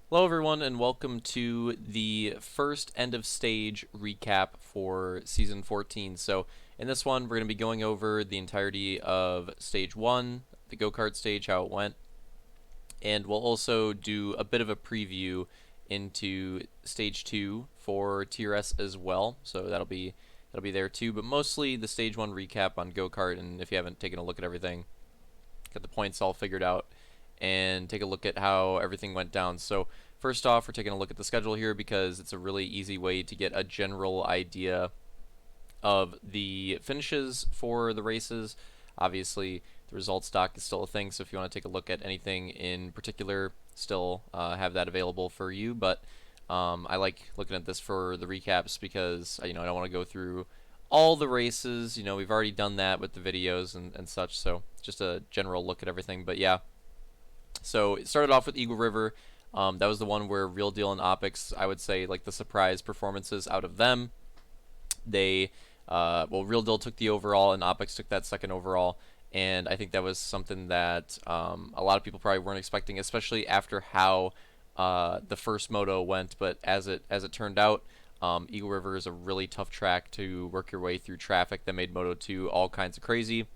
Hello everyone and welcome to the first end of stage recap for season 14. So in this one we're going to be going over the entirety of stage 1, the go-kart stage, how it went, and we'll also do a bit of a preview into stage 2 for Tier S as well. So that'll be there too, but mostly the stage 1 recap on go-kart, and if you haven't taken a look at everything, get the points all figured out, and take a look at how everything went down. So first off, we're taking a look at the schedule here because it's a really easy way to get a general idea of the finishes for the races. Obviously, the results doc is still a thing, so if you want to take a look at anything in particular, still have that available for you. But I like looking at this for the recaps because I don't want to go through all the races. We've already done that with the videos and such, so just a general look at everything. But yeah, so it started off with Eagle River. That was the one where Real Deal and Opix, I would say, like the surprise performances out of them. They, Real Deal took the overall and Opix took that second overall, and I think that was something that a lot of people probably weren't expecting, especially after how the first moto went. But as it turned out, Eagle River is a really tough track to work your way through traffic that made Moto 2 all kinds of crazy.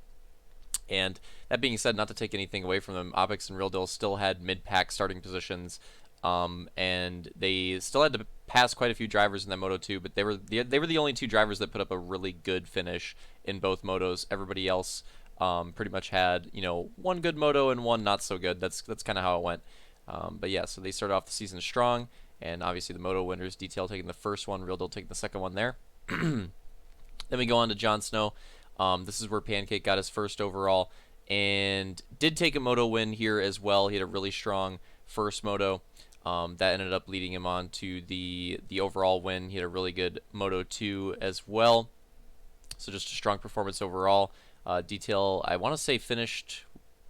And that being said, not to take anything away from them, Opix and Real Deal still had mid-pack starting positions, and they still had to pass quite a few drivers in that Moto 2, but they were the only two drivers that put up a really good finish in both motos. Everybody else pretty much had one good moto and one not so good. That's kind of how it went. But yeah, so they started off the season strong, and obviously the moto winners, Detail taking the first one, Real Deal taking the second one there. Then we go on to Jon Snow. This is where Pancake got his first overall and did take a moto win here as well. He had a really strong first moto. That ended up leading him on to the overall win. He had a really good Moto 2 as well. So just a strong performance overall. Detail, I want to say,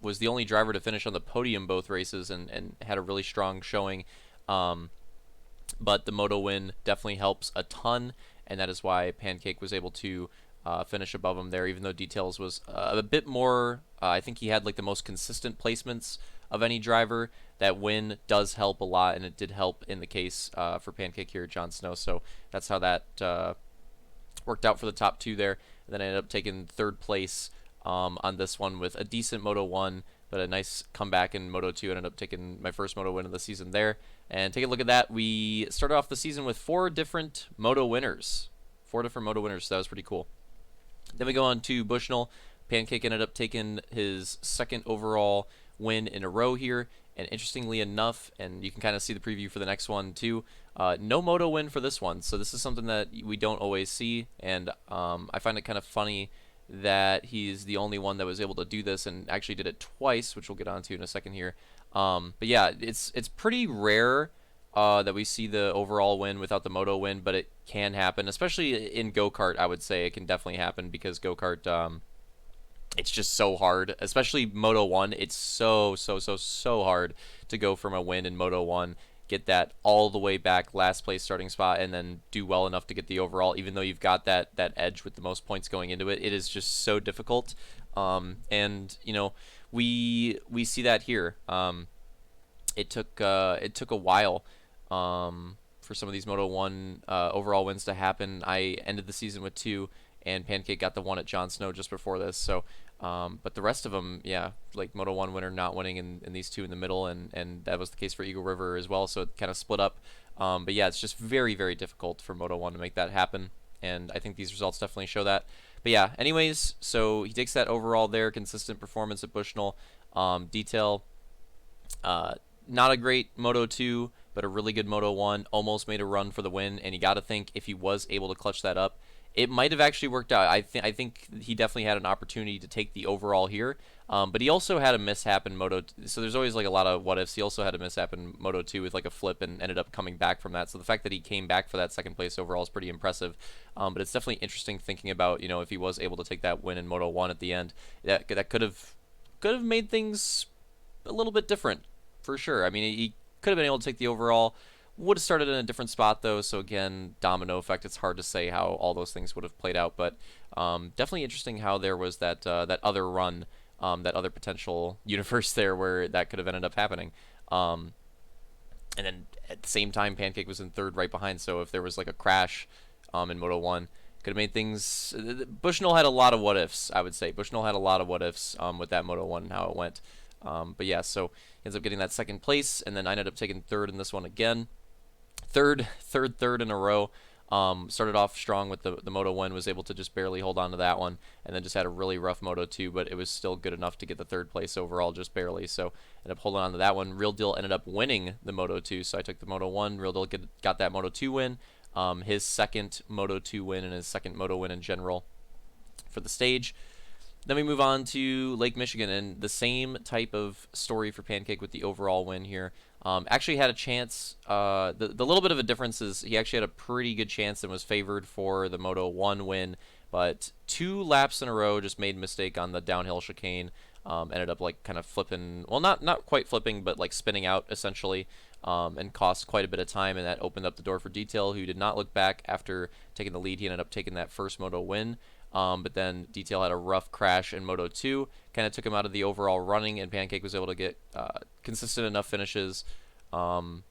was the only driver to finish on the podium both races and had a really strong showing. But the moto win definitely helps a ton, and that is why Pancake was able to finish above him there, even though Details was a bit more. I think he had like the most consistent placements of any driver. That win does help a lot, and it did help in the case for Pancake here at Jon Snow. So that's how that worked out for the top two there. And then I ended up taking third place on this one with a decent Moto 1, but a nice comeback in Moto 2. I ended up taking my first Moto win of the season there. And take a look at that. We started off the season with 4 different Moto winners. 4 different Moto winners, so that was pretty cool. Then we go on to Bushnell. Pancake ended up taking his second overall win in a row here. And interestingly enough, and you can kind of see the preview for the next one too, no moto win for this one. So this is something that we don't always see. And I find it kind of funny that he's the only one that was able to do this and actually did it twice, which we'll get onto in a second here. But yeah, it's pretty rare that we see the overall win without the moto win, but it can happen, especially in go-kart. I would say it can definitely happen because go-kart, it's just so hard, especially Moto 1. It's so hard to go from a win in Moto 1, get that all the way back last place starting spot, and then do well enough to get the overall, even though you've got that edge with the most points going into it. It is just so difficult. And we see that here. It took a while for some of these Moto 1 overall wins to happen. I ended the season with 2, and Pancake got the one at Jon Snow just before this. So, but the rest of them, yeah, like Moto 1 winner not winning in these two in the middle, and that was the case for Eagle River as well. So it kind of split up. But yeah, it's just very difficult for Moto 1 to make that happen, and I think these results definitely show that. But yeah, anyways, so he takes that overall there, consistent performance at Bushnell. Detail, not a great Moto 2, but a really good Moto 1. Almost made a run for the win, and you got to think if he was able to clutch that up, it might have actually worked out. I think he definitely had an opportunity to take the overall here, but he also had a mishap in Moto. So there's always like a lot of what ifs. He also had a mishap in Moto 2 with like a flip and ended up coming back from that. So the fact that he came back for that second place overall is pretty impressive. But it's definitely interesting thinking about if he was able to take that win in Moto 1 at the end, that could have made things a little bit different for sure. I mean, he could have been able to take the overall. Would have started in a different spot though, so again, domino effect. It's hard to say how all those things would have played out, but definitely interesting how there was that other run, that other potential universe there where that could have ended up happening. And then same time Pancake was in third right behind. So if there was like a crash in Moto 1, could have made things. Bushnell had a lot of what ifs, I would say. Bushnell had a lot of what ifs with that Moto 1 and how it went. But yeah, so he ends up getting that second place, and then I ended up taking third in this one again. Third in a row. Started off strong with the Moto 1, was able to just barely hold on to that one, and then just had a really rough Moto 2, but it was still good enough to get the third place overall, just barely. So ended up holding on to that one. Real Deal ended up winning the Moto 2, so I took the Moto 1. Real Deal got that Moto 2 win, his second Moto 2 win and his second Moto win in general for the stage. Then we move on to Lake Michigan, and the same type of story for Pancake with the overall win here. Actually had a chance. The little bit of a difference is he actually had a pretty good chance and was favored for the Moto 1 win, but 2 laps in a row just made a mistake on the downhill chicane. Ended up like kind of flipping, well, not quite flipping, but like spinning out essentially, and cost quite a bit of time, and that opened up the door for Detail, who did not look back after taking the lead. He ended up taking that first Moto win. But then Detail had a rough crash in Moto 2, kind of took him out of the overall running, and Pancake was able to get consistent enough finishes from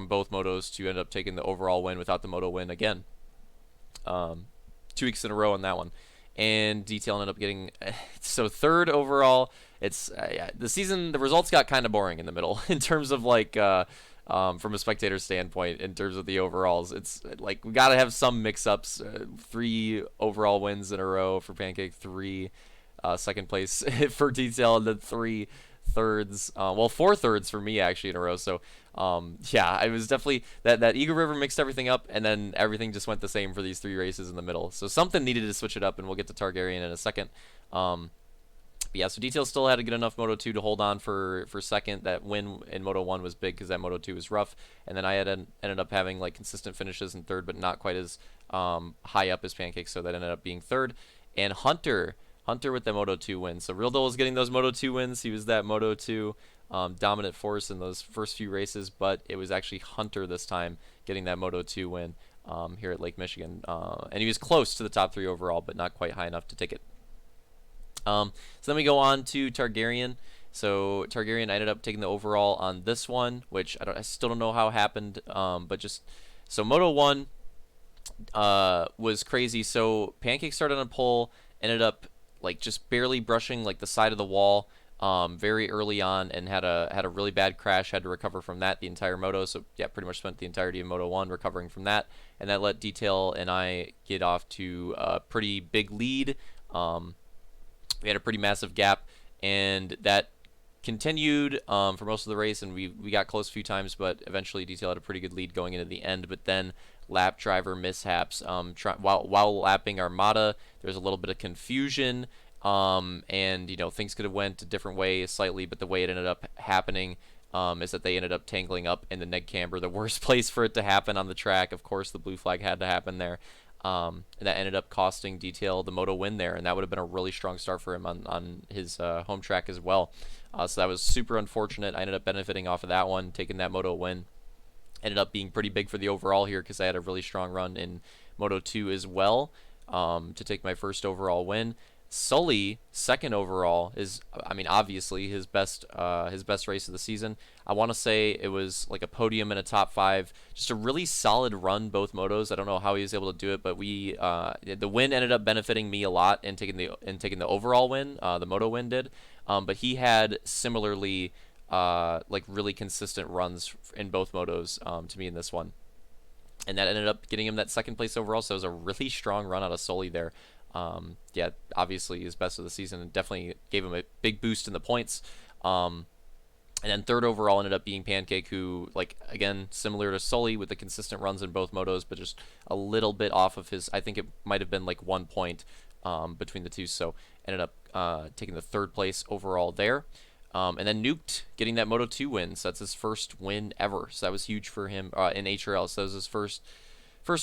both motos to end up taking the overall win without the Moto win again. 2 weeks in a row on that one. And Detail ended up getting so third overall. It's the season, the results got kind of boring in the middle in terms of like from a spectator standpoint. In terms of the overalls, it's like we gotta have some mix-ups. 3 overall wins in a row for Pancake, 3 second place for Detail, and then 3 thirds. Well, 4 thirds for me actually in a row. So yeah, it was definitely that Eagle River mixed everything up, and then everything just went the same for these 3 races in the middle. So something needed to switch it up, and we'll get to Targaryen in a second. But yeah, so Detail still had a good enough Moto 2 to hold on for second. That win in Moto 1 was big because that Moto 2 was rough. And then I had ended up having like consistent finishes in third, but not quite as high up as Pancake, so that ended up being third. And Hunter with the Moto 2 win. So Real Deal was getting those Moto 2 wins. He was that Moto 2 dominant force in those first few races, but it was actually Hunter this time getting that Moto 2 win here at Lake Michigan. And he was close to the top 3 overall, but not quite high enough to take it. So then we go on to Targaryen. So Targaryen ended up taking the overall on this one, which I still don't know how it happened. But just so Moto 1 was crazy. So Pancake started on a pole, ended up like just barely brushing like the side of the wall very early on, and had a really bad crash. Had to recover from that the entire moto. So yeah, pretty much spent the entirety of Moto 1 recovering from that, and that let Detail and I get off to a pretty big lead. We had a pretty massive gap, and that continued for most of the race, and we got close a few times, but eventually Detail had a pretty good lead going into the end. But then lap driver mishaps. While lapping Armada, there was a little bit of confusion, and things could have went a different way slightly, but the way it ended up happening is that they ended up tangling up in the neg camber, the worst place for it to happen on the track. Of course, the blue flag had to happen there. And that ended up costing Detail the Moto win there, and that would have been a really strong start for him on his home track as well. So that was super unfortunate. I ended up benefiting off of that one, taking that Moto win. Ended up being pretty big for the overall here because I had a really strong run in Moto 2 as well to take my first overall win. Sully, second overall, is, I mean, obviously his best race of the season. I want to say it was like a podium in a top 5, just a really solid run both motos. I don't know how he was able to do it, but the win ended up benefiting me a lot in taking the overall win. The moto win did, but he had similarly like really consistent runs in both motos to me in this one, and that ended up getting him that second place overall. So it was a really strong run out of Sully there. Yeah, obviously his best of the season, and definitely gave him a big boost in the points. And then third overall ended up being Pancake, who, like, again, similar to Sully with the consistent runs in both motos, but just a little bit off of his, I think it might have been like 1 point between the two, so ended up taking the third place overall there. And then Nuked getting that Moto 2 win, so that's his first win ever, so that was huge for him in HRL, so that was his first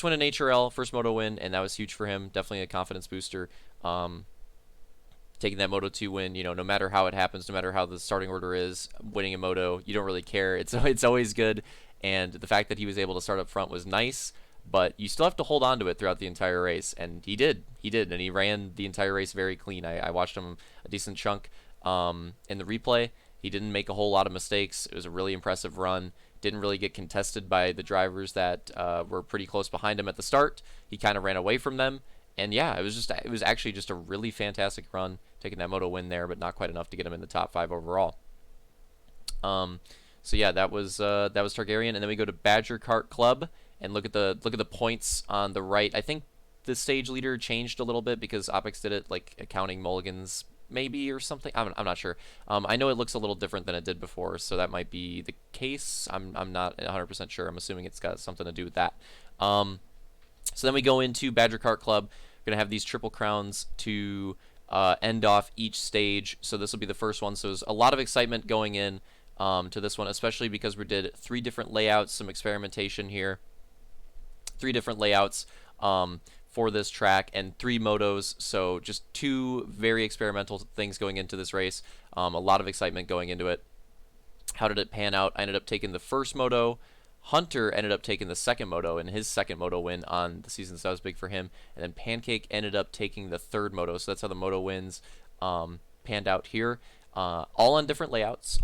win in HRL, first Moto win, and that was huge for him. Definitely a confidence booster. Taking that Moto 2 win, no matter how it happens, no matter how the starting order is, winning a Moto, you don't really care. It's always good, and the fact that he was able to start up front was nice, but you still have to hold on to it throughout the entire race, and he did, and he ran the entire race very clean. I watched him a decent chunk in the replay. He didn't make a whole lot of mistakes. It was a really impressive run. didn't really get contested by the drivers that were pretty close behind him at the start. He kind of ran away from them, and yeah, it was actually just a really fantastic run, taking that moto win there, but not quite enough to get him in the top 5 overall. So yeah, that was Targaryen, and then we go to Badger Kart Club and look at the points on the right. I think the stage leader changed a little bit because Opix did it like accounting mulligans maybe or something. I'm not sure. I know it looks a little different than it did before, so that might be the case. I'm not 100% sure. I'm assuming it's got something to do with that. So then we go into Badger Kart Club. We're gonna have these triple crowns to end off each stage. So this will be the first one. So there's a lot of excitement going in to this one, especially because we did 3 different layouts, some experimentation here, 3 different layouts for this track, and 3 motos. So just 2 very experimental things going into this race. A lot of excitement going into it. How did it pan out? I ended up taking the first moto. Hunter ended up taking the second moto, and his second moto win on the season, so that was big for him. And then Pancake ended up taking the third moto, so that's how the moto wins panned out here. All on different layouts,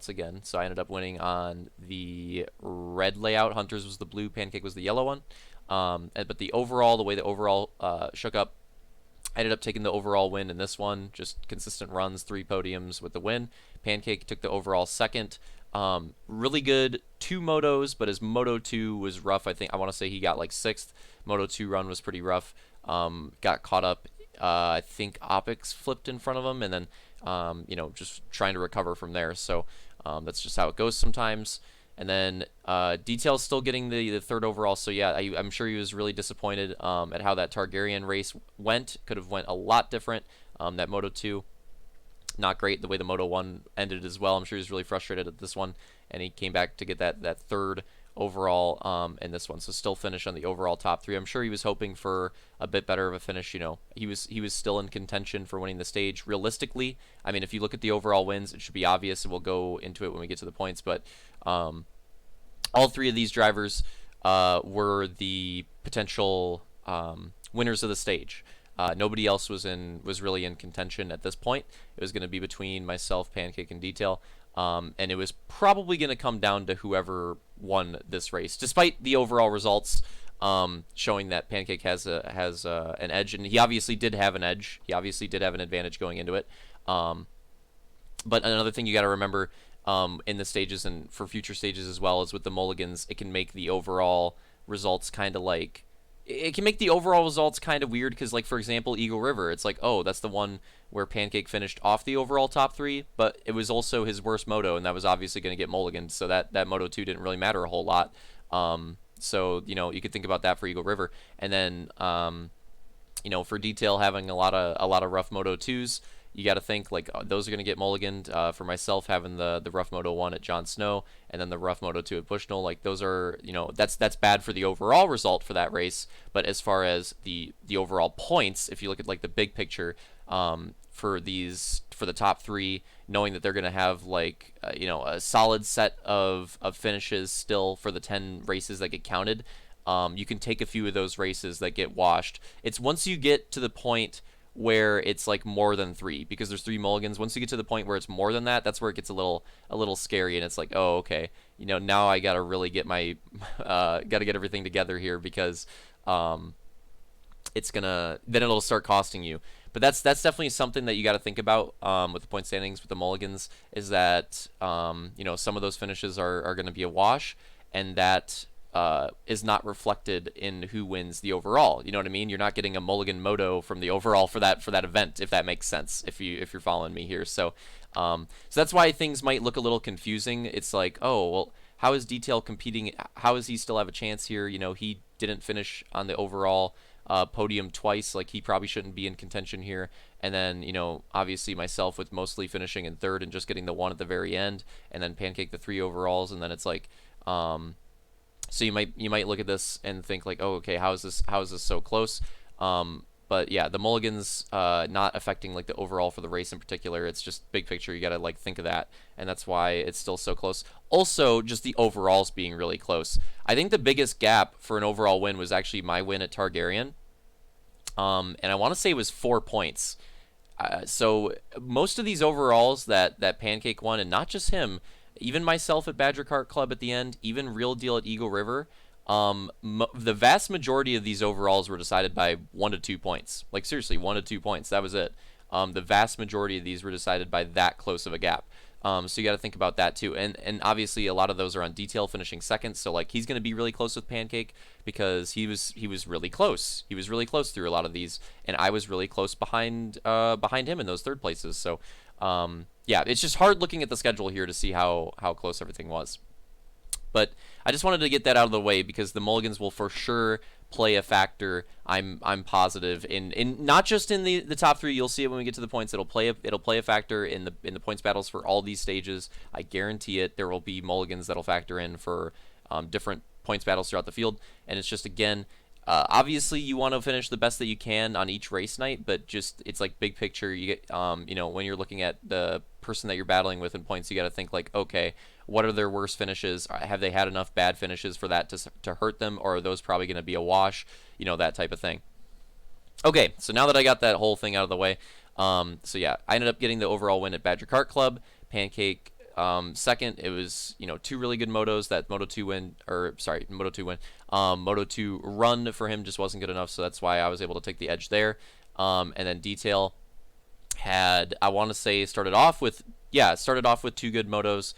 again. So I ended up winning on the red layout. Hunter's was the blue, Pancake was the yellow one. But the way the overall shook up, I ended up taking the overall win in this one. Just consistent runs, 3 podiums with the win. Pancake took the overall second. Really good 2 motos, but his Moto 2 was rough. I want to say he got like 6th. Moto 2 run was pretty rough. Got caught up. I think Opix flipped in front of him, and then just trying to recover from there. So that's just how it goes sometimes. And then Detail's still getting the third overall. So yeah, I'm sure he was really disappointed at how that Targaryen race went. Could have went a lot different. That Moto 2, not great. The way the Moto 1 ended as well. I'm sure he was really frustrated at this one, and he came back to get that third overall in this one. So still finish on the overall top 3. I'm sure he was hoping for a bit better of a finish. He was still in contention for winning the stage. Realistically, I mean, if you look at the overall wins, it should be obvious, and we'll go into it when we get to the points. But all 3 of these drivers were the potential winners of the stage. Nobody else was really in contention at this point. It was going to be between myself, Pancake, and Detail. And it was probably going to come down to whoever won this race, despite the overall results showing that Pancake has an edge, and he obviously did have an edge. He obviously did have an advantage going into it. But another thing you got to remember in the stages and for future stages as well is with the mulligans, it can make the overall results kind of like. It can make the overall results kind of weird because, like, for example, Eagle River, it's like, oh, that's the one where Pancake finished off the overall top 3, but it was also his worst moto, and that was obviously going to get mulliganed, so that Moto 2 didn't really matter a whole lot. So, you could think about that for Eagle River. And then, for Detail having a lot of rough Moto 2s, you got to think like those are going to get mulliganed. For myself, having the rough Moto 1 at Jon Snow and then the rough Moto 2 at Bushnell, like those are, that's bad for the overall result for that race. But as far as the overall points, if you look at like the big picture, for the top 3, knowing that they're going to have like a solid set of finishes still for the 10 races that get counted, you can take a few of those races that get washed. It's once you get to the point where it's like more than 3, because there's 3 mulligans. Once you get to the point where it's more than that, that's where it gets a little scary, and it's like, oh, okay, now I gotta really get my gotta get everything together here, because then it'll start costing you. But that's definitely something that you got to think about with the point standings with the mulligans, is that some of those finishes are going to be a wash, and that is not reflected in who wins the overall. You know what I mean? You're not getting a mulligan moto from the overall for that event, if that makes sense. If you're following me here, so that's why things might look a little confusing. It's like, oh well, how is Detail competing? How does he still have a chance here? He didn't finish on the overall podium twice. Like, he probably shouldn't be in contention here. And then obviously myself with mostly finishing in 3rd and just getting the 1 at the very end, and then Pancake the 3 overalls, and then it's like. So you might look at this and think like, oh, okay, how is this so close? But yeah, the mulligans not affecting like the overall for the race in particular. It's just big picture. You got to like think of that, and that's why it's still so close. Also, just the overalls being really close. I think the biggest gap for an overall win was actually my win at Targaryen, and I want to say it was 4 points. So most of these overalls that Pancake won, and not just him. even myself at Badger Kart Club at the end, even Real Deal at Eagle River, the vast majority of these overalls were decided by 1 to 2 points. Like seriously, 1 to 2 points. That was it. The vast majority of these were decided by that close of a gap. So you got to think about that too. And obviously a lot of those are on detail finishing second. So like he's going to be really close with Pancake because he was really close. He was really close through a lot of these, and I was really close behind him in those third places. So yeah, it's just hard looking at the schedule here to see how close everything was. But I just wanted to get that out of the way because the mulligans will for sure play a factor. I'm positive in not just in the top three. You'll see it when we get to the points. It'll play a factor in the points battles for all these stages. I guarantee it. There will be mulligans that'll factor in for different points battles throughout the field. And it's just again. Obviously, you want to finish the best that you can on each race night, but just it's like big picture. You get, when you're looking at the person that you're battling with in points, you got to think like, okay, what are their worst finishes? Have they had enough bad finishes for that to hurt them, or are those probably going to be a wash? That type of thing. Okay, so now that I got that whole thing out of the way, so yeah, I ended up getting the overall win at Badger Kart Club. Pancake second. It was two really good motos. That Moto 2 win, Moto 2 run for him just wasn't good enough, so that's why I was able to take the edge there. And then Detail had, I want to say, started off with two good motos.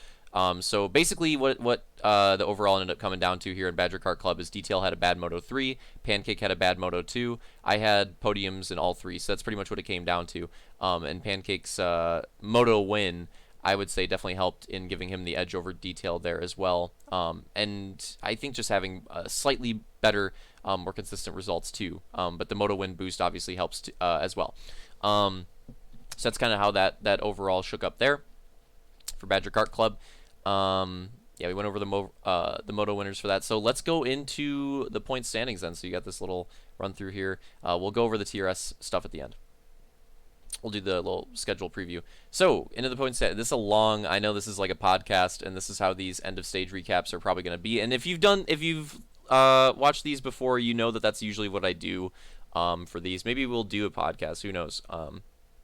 So basically what the overall ended up coming down to here in Badger Kart Club is Detail had a bad Moto 3, Pancake had a bad Moto 2, I had podiums in all three, so that's pretty much what it came down to. And Pancake's Moto win, I would say, definitely helped in giving him the edge over Detail there as well. And I think just having slightly better, more consistent results too. But the Moto win boost obviously helps as well. So that's kind of how that overall shook up there for Badger Kart Club. Yeah, we went over the Moto winners for that. So let's go into the point standings then. So you got this little run through here. We'll go over the TRS stuff at the end. We'll do the little schedule preview. So, into the point stat. This is a long, I know this is like a podcast, and this is how these end of stage recaps are probably going to be. And if you've watched these before, you know that that's usually what I do for these. Maybe we'll do a podcast, who knows, an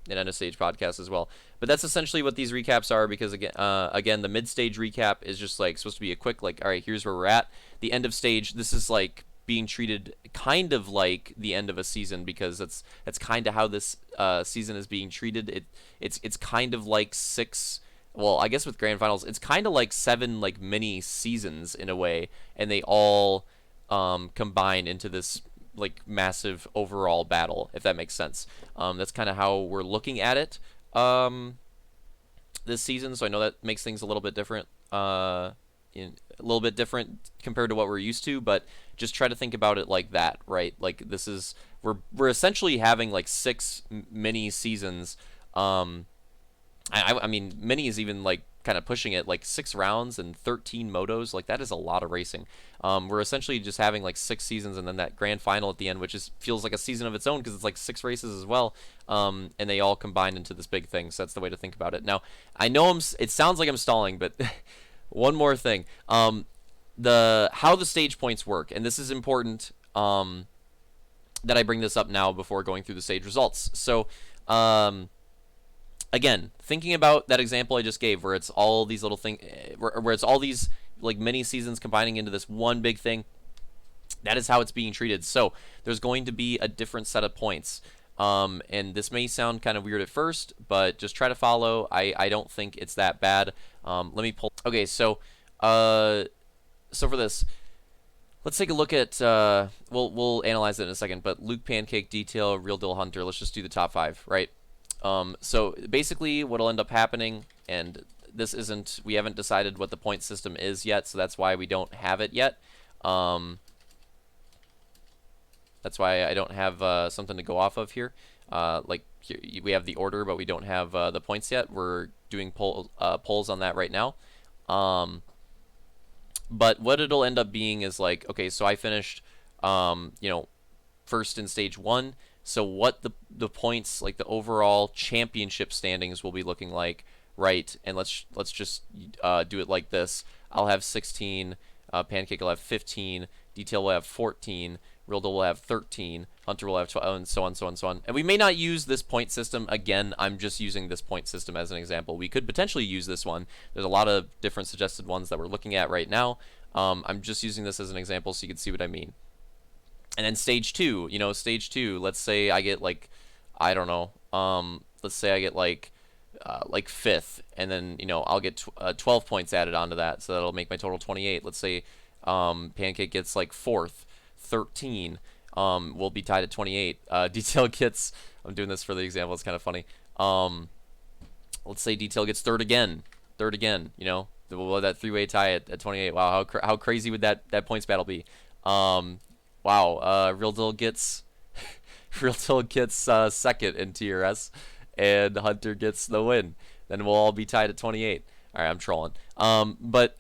end of stage podcast as well. But that's essentially what these recaps are, because again, the mid stage recap is just like supposed to be a quick, like, all right, here's where we're at. The end of stage, this is like being treated kind of like the end of a season, because that's kind of how this season is being treated. It's kind of like six, well, I guess with grand finals, it's kind of like 7 like mini seasons in a way, and they all combine into this like massive overall battle, if that makes sense. That's kind of how we're looking at it this season. So I know that makes things a little bit different. A little bit different compared to what we're used to, but just try to think about it like that, right? Like this is we're essentially having like 6 mini seasons. I mean, mini is even like kind of pushing it, like 6 rounds and 13 motos. Like that is a lot of racing. We're essentially just having like 6 seasons and then that grand final at the end, which feels like a season of its own because it's like 6 races as well. And they all combine into this big thing. So that's the way to think about it. Now, I know it sounds like I'm stalling, but one more thing. How the stage points work, and this is important that I bring this up now before going through the stage results. So, again, thinking about that example I just gave, where it's all these little things, where it's all these like mini seasons combining into this one big thing. That is how it's being treated. So there's going to be a different set of points. And this may sound kind of weird at first, but just try to follow. I don't think it's that bad. Let me pull. Okay, so for this, let's take a look at. We'll analyze it in a second. But Luke, Pancake, Detail, Real Deal, Hunter. Let's just do the top 5, right? So basically, what'll end up happening, and this isn't. We haven't decided what the point system is yet, so that's why we don't have it yet. That's why I don't have something to go off of here. Like here, we have the order, but we don't have the points yet. We're doing polls on that right now. But what it'll end up being is like, okay, so I finished, first in stage 1. So what the points, like the overall championship standings, will be looking like, right? And let's just do it like this. I'll have 16. Pancake will have 15, Detail will have 14, Real Deal will have 13, Hunter will have 12, and so on, so on, so on. And we may not use this point system. Again, I'm just using this point system as an example. We could potentially use this one. There's a lot of different suggested ones that we're looking at right now. I'm just using this as an example so you can see what I mean. And then stage 2, stage 2, let's say I get like, I don't know, let's say I get like 5th, and then I'll get 12 points added onto that, so that'll make my total 28. Let's say Pancake gets like 4th, 13, we'll be tied at 28. Detail gets, I'm doing this for the example, it's kind of funny. Let's say Detail gets third again, we'll have that 3-way tie at 28. Wow, how crazy would that points battle be? Wow, Real Deal gets second in TRS, and Hunter gets the win. Then we'll all be tied at 28. All right, I'm trolling. But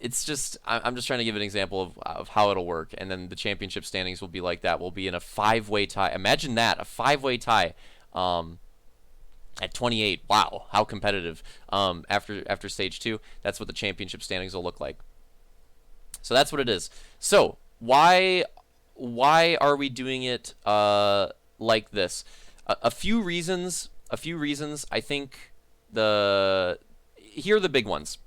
it's just, I'm just trying to give an example of how it'll work. And then the championship standings will be like that. We'll be in a 5-way tie. Imagine that, a 5-way tie at 28. Wow, how competitive. After stage 2, that's what the championship standings will look like. So that's what it is. So why are we doing it like this? A few reasons. I think here are the big ones.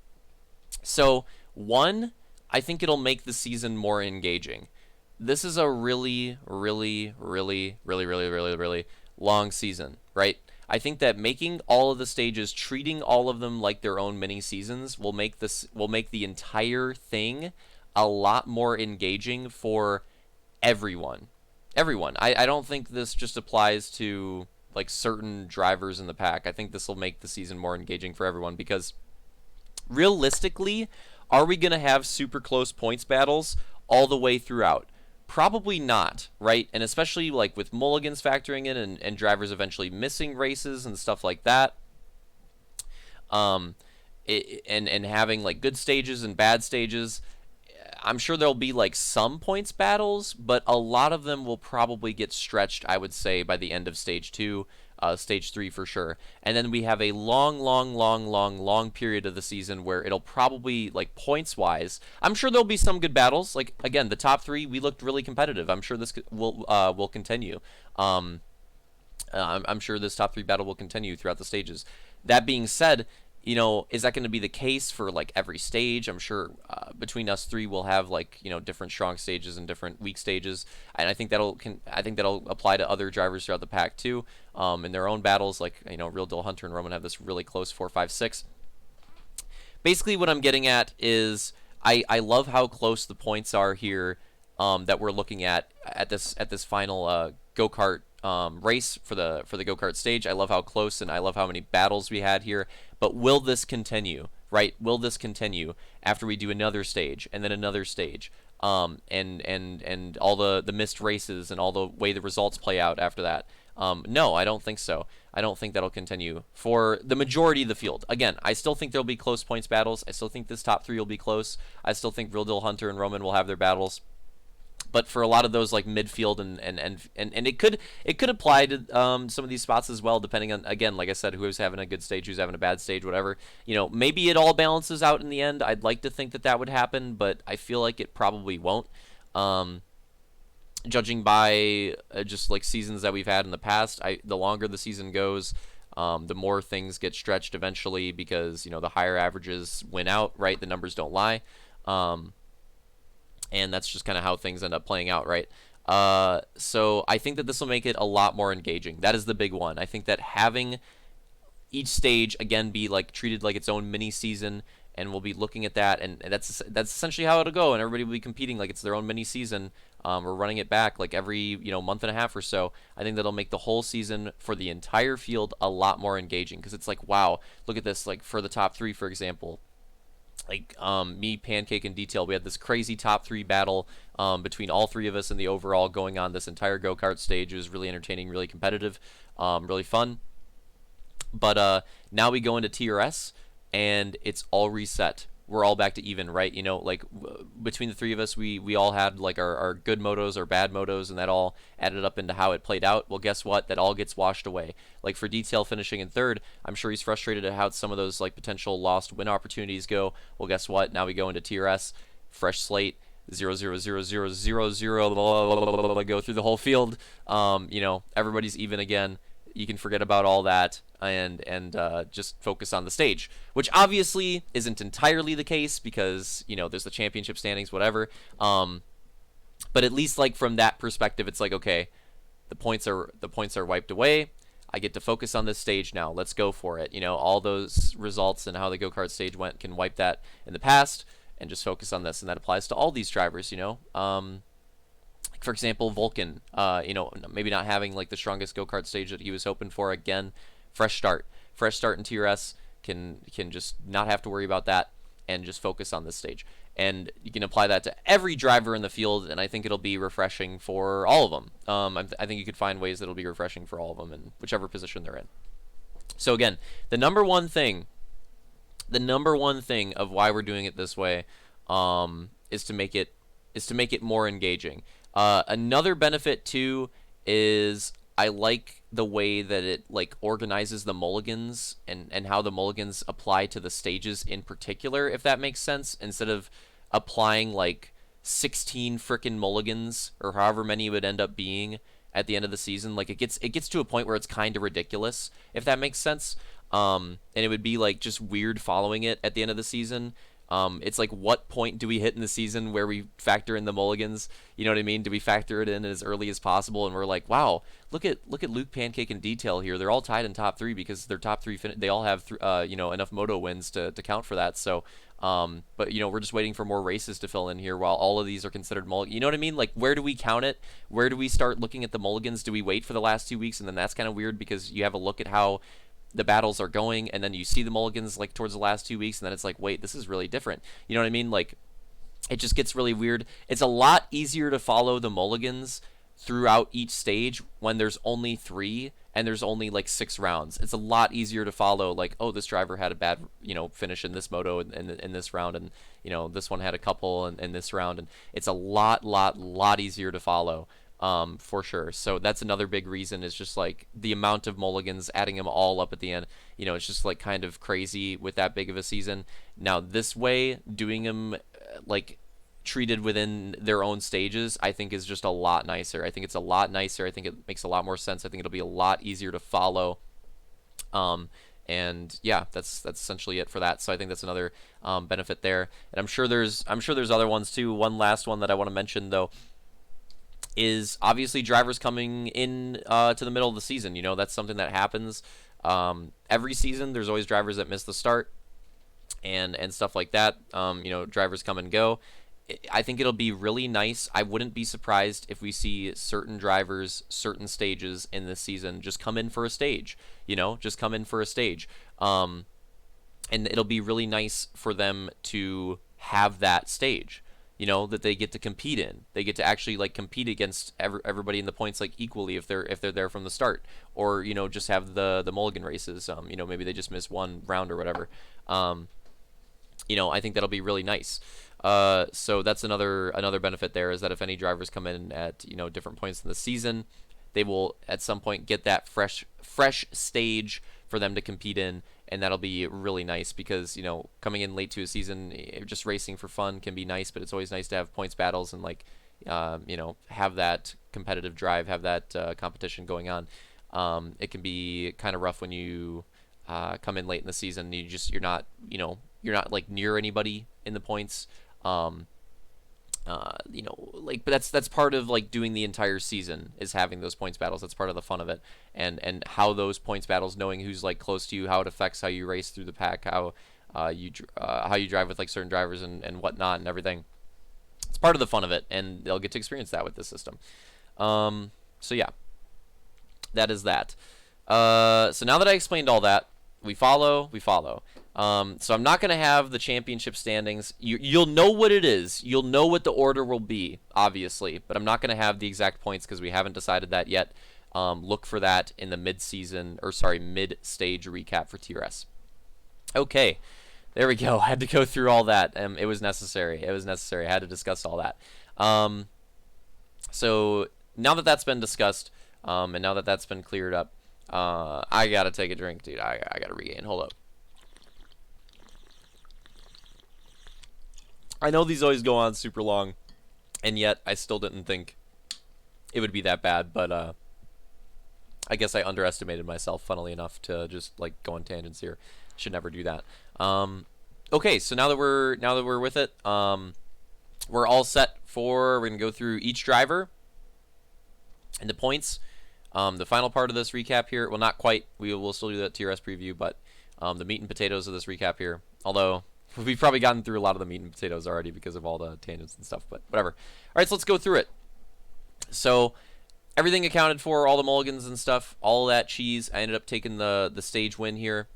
So 1, I think it'll make the season more engaging. This is a really long season, right? I think that making all of the stages, treating all of them like their own mini seasons, will make the entire thing a lot more engaging for everyone. I don't think this just applies to like certain drivers in the pack. I think this will make the season more engaging for everyone, because realistically, are we going to have super close points battles all the way throughout? Probably not, right? And especially like with mulligans factoring in, and drivers eventually missing races and stuff like that. And having like good stages and bad stages. I'm sure there'll be like some points battles, but a lot of them will probably get stretched, I would say, by the end of stage 2, stage 3 for sure. And then we have a long period of the season where it'll probably, like points wise, I'm sure there'll be some good battles. Like again, the top 3, we looked really competitive. I'm sure this will continue. I'm sure this top 3 battle will continue throughout the stages. That being said, is that going to be the case for like every stage? I'm sure between us 3 we'll have like different strong stages and different weak stages, and I think that'll apply to other drivers throughout the pack too, in their own battles. Like Real Deal, Hunter, and Roman have this really close 4, 5, 6. Basically, what I'm getting at is I love how close the points are here that we're looking at this final go-kart race for the go-kart stage. I love how close, and I love how many battles we had here. But will this continue, right? Will this continue after we do another stage and then another stage, and all the missed races and all the way the results play out after that? No, I don't think so. I don't think that'll continue for the majority of the field. Again, I still think there'll be close points battles. I still think this top 3 will be close. I still think Real Deal, Hunter, and Roman will have their battles. But for a lot of those like midfield and it could apply to some of these spots as well, depending on, again, like I said, who's having a good stage, who's having a bad stage, whatever. Maybe it all balances out in the end. I'd like to think that would happen, but I feel like it probably won't. Judging by just like seasons that we've had in the past, the longer the season goes, the more things get stretched eventually, because the higher averages win out, right? The numbers don't lie. And that's just kind of how things end up playing out, right? So I think that this will make it a lot more engaging. That is the big one. I think that having each stage, again, be like treated like its own mini season, and we'll be looking at that, and that's essentially how it'll go, and everybody will be competing like it's their own mini season. We're running it back like every month and a half or so. I think that'll make the whole season for the entire field a lot more engaging, because it's like, wow, look at this. Like for the top 3, for example, like me, Pancake, and Detail, we had this crazy top 3 battle between all 3 of us in the overall going on this entire go-kart stage. It was really entertaining, really competitive, really fun. But now we go into TRS, and it's all reset. We're all back to even, right? Like between the 3 of us, we all had like our good motos, our bad motos, and that all added up into how it played out. Well, guess what? That all gets washed away. Like for Detail finishing in 3rd, I'm sure he's frustrated at how some of those like potential lost win opportunities go. Well, guess what? Now we go into TRS. fresh slate, 0, 0, 0, 0, 0, 0, 0, go through the whole field. You know, everybody's even again. You can forget about all that and just focus on the stage, which obviously isn't entirely the case because, you know, there's the championship standings, whatever. But at least like from that perspective, it's like, okay, the points are wiped away. I get to focus on this stage now. Let's go for it. You know, all those results and how the go-kart stage went can wipe that in the past and just focus on this. And that applies to all these drivers, you know. For example, Vulcan, you know, maybe not having like the strongest go-kart stage that he was hoping for. Again, fresh start in TRS can just not have to worry about that and just focus on this stage. And you can apply that to every driver in the field, and I think it'll be refreshing for all of them. I think you could find ways that it'll be refreshing for all of them in whichever position they're in. So again, the number one thing of why we're doing it this way is to make it more engaging. Another benefit too is I like the way that it like organizes the mulligans and how the mulligans apply to the stages in particular, if that makes sense, instead of applying like 16 frickin' mulligans or however many it would end up being at the end of the season. Like it gets to a point where it's kind of ridiculous, if that makes sense. And it would be like just weird following it at the end of the season. It's like, what point do we hit in the season where we factor in the mulligans? You know what I mean? Do we factor it in as early as possible? And we're like, wow, look at Luke, Pancake, and Detail here. They're all tied in top three because their top three they all have you know, enough moto wins to count for that. So, but you know, we're just waiting for more races to fill in here while all of these are considered mulligans. You know what I mean? Like, where do we count it? Where do we start looking at the mulligans? Do we wait for the last 2 weeks? And then that's kind of weird because you have a look at how the battles are going, and then you see the mulligans like towards the last 2 weeks, and then it's like, wait, this is really different. You know what I mean? Like, it just gets really weird. It's a lot easier to follow the mulligans throughout each stage when there's only 3 and there's only like 6 rounds. It's a lot easier to follow, like, oh, this driver had a bad, you know, finish in this moto in this round, and you know, this one had a couple in this round, and it's a lot easier to follow. For sure. So that's another big reason, is just like the amount of mulligans, adding them all up at the end. You know, it's just like kind of crazy with that big of a season. Now this way, doing them like treated within their own stages, I think is just a lot nicer. I think it's a lot nicer. I think it makes a lot more sense. I think it'll be a lot easier to follow. And yeah, that's essentially it for that. So I think that's another benefit there. And I'm sure there's other ones too. One last one that I want to mention though is obviously drivers coming in to the middle of the season. You know, that's something that happens every season. There's always drivers that miss the start and stuff like that. You know, drivers come and go. I think it'll be really nice. I wouldn't be surprised if we see certain drivers, certain stages in this season just come in for a stage. You know, just come in for a stage. And it'll be really nice for them to have that stage, you know, that they get to compete in. They get to actually like compete against everybody in the points like equally if they're there from the start, or you know, just have the mulligan races. You know, maybe they just miss one round or whatever. You know, I think that'll be really nice. So that's another benefit there, is that if any drivers come in at, you know, different points in the season, they will at some point get that fresh stage for them to compete in, and that'll be really nice because, you know, coming in late to a season, just racing for fun can be nice, but it's always nice to have points battles and like you know, have that competitive drive, have that competition going on. It can be kind of rough when you come in late in the season and you're not like near anybody in the points. You know, like, but that's part of like doing the entire season, is having those points battles. That's part of the fun of it, and how those points battles, knowing who's like close to you, how it affects how you race through the pack, how you drive with like certain drivers and whatnot and everything. It's part of the fun of it, and they'll get to experience that with this system. So yeah, that is that. So now that I explained all that, we follow. So I'm not going to have the championship standings. You'll know what it is. You'll know what the order will be, obviously. But I'm not going to have the exact points because we haven't decided that yet. Look for that in the mid-stage recap for TRS. Okay, there we go. I had to go through all that. It was necessary. I had to discuss all that. So now that that's been discussed, and now that that's been cleared up, I got to take a drink, dude. I got to regain. Hold up. I know these always go on super long, and yet I still didn't think it would be that bad, but I guess I underestimated myself, funnily enough, to just like go on tangents here. Should never do that. Okay, so now that we're with it, we're all set for. We're gonna go through each driver and the points. The final part of this recap here, well, not quite. We will still do that TRS preview, but the meat and potatoes of this recap here. Although we've probably gotten through a lot of the meat and potatoes already because of all the tangents and stuff, but whatever. All right, so let's go through it. So everything accounted for, all the mulligans and stuff, all that cheese. I ended up taking the stage win here.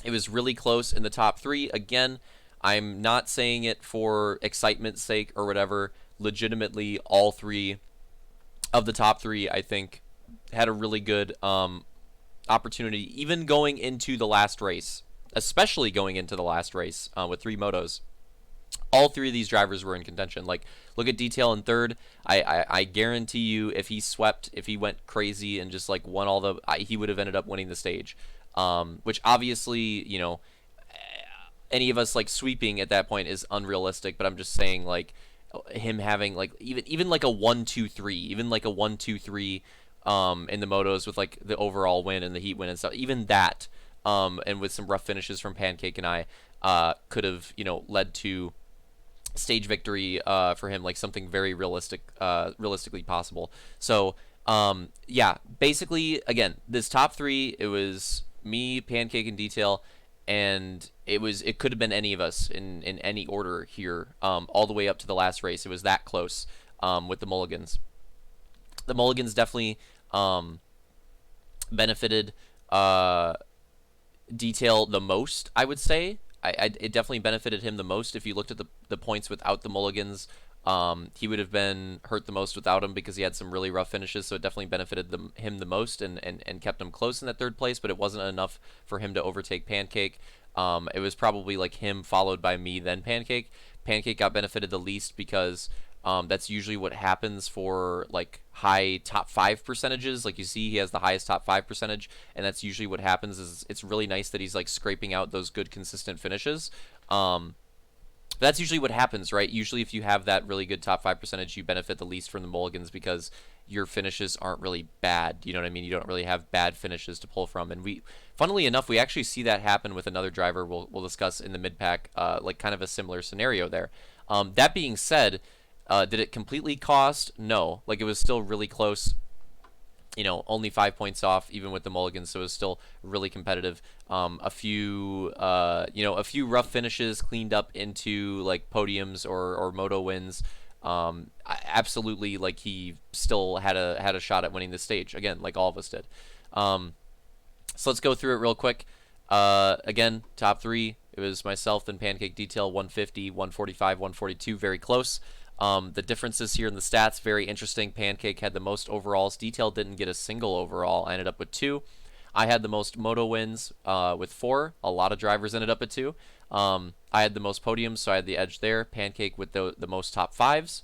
It was really close in the top 3. Again, I'm not saying it for excitement's sake or whatever. Legitimately, all 3 of the top 3, I think, had a really good opportunity, even going into the last race, especially going into the last race with 3 motos. All 3 of these drivers were in contention. Like, look at Detail in 3rd. I guarantee you, if he swept, if he went crazy and just like won all the, he would have ended up winning the stage. Which obviously, you know, any of us like sweeping at that point is unrealistic. But I'm just saying, like, him having like even like a 1-2-3, even like a 1-2-3 in the motos with like the overall win and the heat win and stuff. Even that, and with some rough finishes from Pancake and I, could have, you know, led to stage victory for him, like something very realistically possible. So yeah, basically, again, this top 3, it was me, Pancake, and Detail, and it could have been any of us in any order here, all the way up to the last race. It was that close with the mulligans. The mulligans definitely benefited Detail the most, I would say. It definitely benefited him the most. If you looked at the points without the mulligans, he would have been hurt the most without him because he had some really rough finishes, so it definitely benefited him the most and kept him close in that 3rd place, but it wasn't enough for him to overtake Pancake. It was probably like him followed by me, then Pancake. Pancake got benefited the least because that's usually what happens for like high top 5 percentages. Like, you see, he has the highest top 5 percentage, and that's usually what happens. Is it's really nice that he's like scraping out those good consistent finishes. That's usually what happens, right? Usually if you have that really good top 5 percentage, you benefit the least from the mulligans because your finishes aren't really bad. You know what I mean? You don't really have bad finishes to pull from. And funnily enough, we actually see that happen with another driver we'll discuss in the mid-pack, like kind of a similar scenario there. That being said, did it completely cost? No. Like, it was still really close. You know, only 5 points off, even with the mulligans, so it was still really competitive. A few rough finishes cleaned up into like podiums or moto wins. Absolutely, like, he still had a shot at winning the stage again, like all of us did. So let's go through it real quick. Again, top 3, it was myself and Pancake, Detail, 150, 145, 142, very close. The differences here in the stats, very interesting. Pancake had the most overalls. Detail didn't get a single overall. I ended up with 2. I had the most moto wins with 4. A lot of drivers ended up at 2. I had the most podiums, so I had the edge there. Pancake with the most top 5s.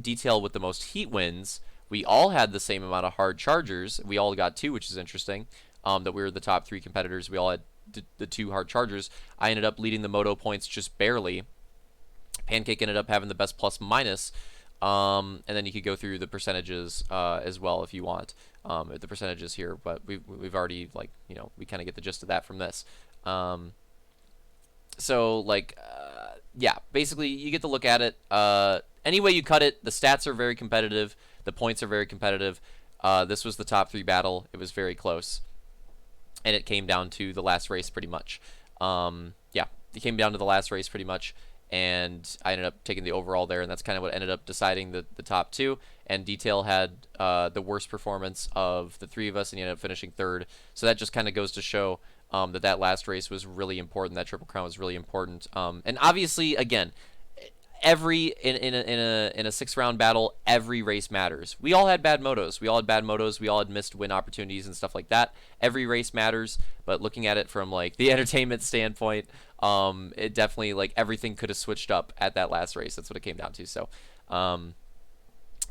Detail with the most heat wins. We all had the same amount of hard chargers. We all got 2, which is interesting. That we were the top 3 competitors. We all had the 2 hard chargers. I ended up leading the moto points just barely. Pancake ended up having the best plus minus, and then you could go through the percentages as well if you want, the percentages here, but we've already, like, you know, we kind of get the gist of that from this. So like, yeah, basically you get to look at it. Any way you cut it, the stats are very competitive, the points are very competitive. This was the top 3 battle. It was very close, and it came down to the last race pretty much. Yeah, it came down to the last race pretty much. And I ended up taking the overall there, and that's kind of what ended up deciding the top 2. And Detail had the worst performance of the 3 of us, and he ended up finishing 3rd. So that just kind of goes to show that last race was really important. That Triple Crown was really important. And obviously, again, in a 6-round battle, every race matters. We all had bad motos. We all had missed win opportunities and stuff like that. Every race matters, but looking at it from like the entertainment standpoint, it definitely, like, everything could have switched up at that last race. That's what it came down to. So